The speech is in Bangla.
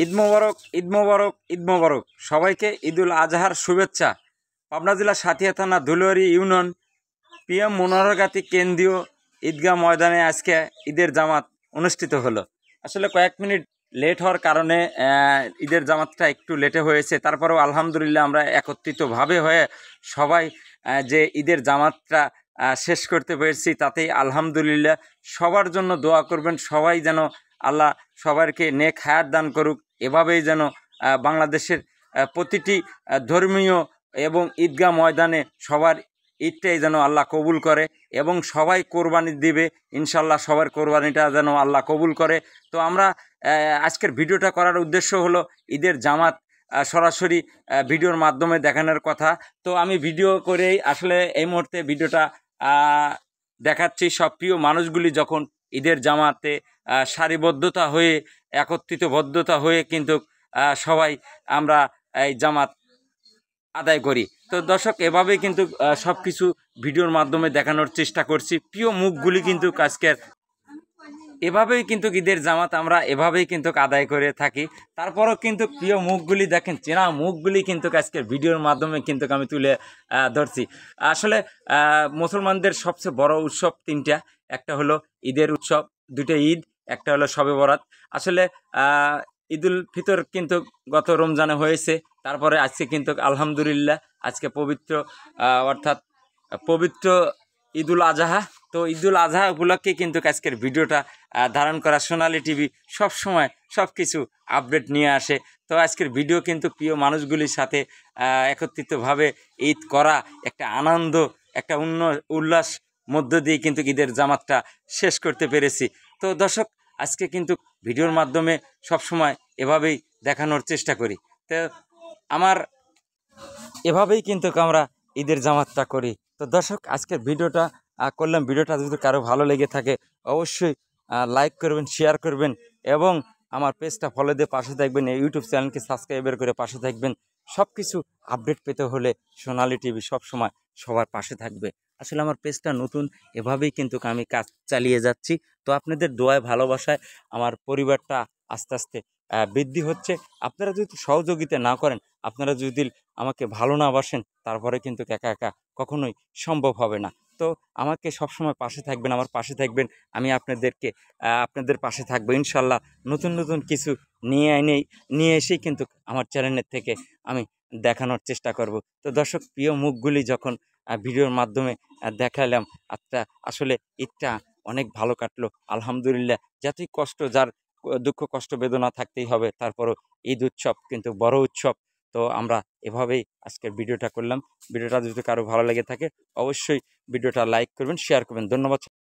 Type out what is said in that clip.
ঈদ মোবারক, ঈদ মোবারক, ঈদ মোবারক। সবাইকে ঈদুল আজহার শুভেচ্ছা। পাবনা জেলার সাথিয়া থানা ধুলুয়ারি ইউনিয়ন পিএম মনোহরগাতি কেন্দ্রীয় ঈদগাহ ময়দানে আজকে ঈদের জামাত অনুষ্ঠিত হলো। আসলে কয়েক মিনিট লেট হওয়ার কারণে ঈদের জামাতটা একটু লেটে হয়েছে। তারপরেও আলহামদুলিল্লাহ আমরা একত্রিতভাবে হয়ে সবাই যে ঈদের জামাতটা শেষ করতে পেরেছি, তাতেই আলহামদুলিল্লাহ। সবার জন্য দোয়া করবেন, সবাই যেন আল্লাহ সবাইকে নেক হায়াত দান করুক। এভাবেই যেন বাংলাদেশের প্রতিটি ধর্মীয় এবং ঈদগাহ ময়দানে সবার ঈদটাই যেন আল্লাহ কবুল করে এবং সবাই কোরবানি দিবে ইনশাল্লাহ। সবার কোরবানিটা যেন আল্লাহ কবুল করে। তো আমরা আজকের ভিডিওটা করার উদ্দেশ্য হলো ঈদের জামাত সরাসরি ভিডিওর মাধ্যমে দেখানোর কথা। তো আমি ভিডিও করেই আসলে এই মুহূর্তে ভিডিওটা দেখাচ্ছি। সব প্রিয় মানুষগুলি যখন ঈদের জামাতে সারিবদ্ধতা হয়ে একত্রিতবদ্ধতা হয়ে কিন্তু সবাই আমরা এই জামাত আদায় করি। তো দর্শক, এভাবেই কিন্তু সব কিছু ভিডিওর মাধ্যমে দেখানোর চেষ্টা করছি। প্রিয় মুখগুলি কিন্তু আজকের এভাবেই কিন্তু ঈদের জামাত আমরা এভাবেই কিন্তু আদায় করে থাকি। তারপরও কিন্তু প্রিয় মুখগুলি দেখেন, চেনা মুখগুলি কিন্তু আজকের ভিডিওর মাধ্যমে কিন্তু আমি তুলে ধরছি। আসলে মুসলমানদের সবচেয়ে বড় উৎসব তিনটা। একটা হলো ঈদের উৎসব, দুটো ঈদ, একটা হলো শবে বরাত। আসলে ঈদুল ফিতর কিন্তু গত রমজানে হয়েছে, তারপরে আজকে কিন্তু আলহামদুলিল্লাহ আজকে পবিত্র অর্থাৎ পবিত্র ঈদুল আজহা। তো ঈদুল আজহা উপলক্ষে কিন্তু আজকের ভিডিওটা ধারণ করা। সোনালী টিভি সব সময় সব কিছু আপডেট নিয়ে আসে। তো আজকের ভিডিও কিন্তু প্রিয় মানুষগুলির সাথে একত্রিতভাবে ঈদ করা, একটা আনন্দ, একটা উল্লাস মধ্য দিয়ে কিন্তু ঈদের জামাতটা শেষ করতে পেরেছি। তো দর্শক, আজকে কিন্তু ভিডিওর মাধ্যমে সব সময় এভাবেই দেখানোর চেষ্টা করি। তো আমার এভাবেই কিন্তু আমরা ঈদের জামাতটা করি। তো দর্শক, আজকের ভিডিওটা করলাম। ভিডিওটা যদি কারো ভালো লেগে থাকে অবশ্যই লাইক করবেন, শেয়ার করবেন এবং আমার পেজটা ফলো দিয়ে পাশে থাকবেন। এই ইউটিউব চ্যানেলকে সাবস্ক্রাইব করে পাশে থাকবেন। সব কিছু আপডেট পেতে হলে সোনালী টিভি সব সময় সবার পাশে থাকবে। আসলে আমার পেজটা নতুন, এভাবেই কিন্তু আমি কাজ চালিয়ে যাচ্ছি। তো আপনাদের দোয়ায় ভালোবাসায় আমার পরিবারটা আস্তে আস্তে বৃদ্ধি হচ্ছে। আপনারা যদি সহযোগিতা না করেন, আপনারা যদি আমাকে ভালো না বাসেন, তারপরে কিন্তু একা একা কখনোই সম্ভব হবে না। তো আমাকে সবসময় পাশে থাকবেন, আমার পাশে থাকবেন। আমি আপনাদের পাশে থাকবো ইনশাল্লাহ। নতুন নতুন কিছু নিয়ে এসেই কিন্তু আমার চ্যানেলের থেকে আমি দেখানোর চেষ্টা করব। তো দর্শক, প্রিয় মুখগুলি যখন ভিডিওর মাধ্যমে দেখালাম, আচ্ছা আসলে ঈদটা অনেক ভালো কাটলো আলহামদুলিল্লাহ। যতই কষ্ট, যার দুঃখ কষ্ট বেদনা থাকতেই হবে, তারপরও ঈদ উৎসব কিন্তু বড় উৎসব। তো আমরা এভাবেই আজকের ভিডিওটা করলাম। ভিডিওটা যদি কারো ভালো লেগে থাকে অবশ্যই ভিডিওটা লাইক করবেন, শেয়ার করবেন। ধন্যবাদ।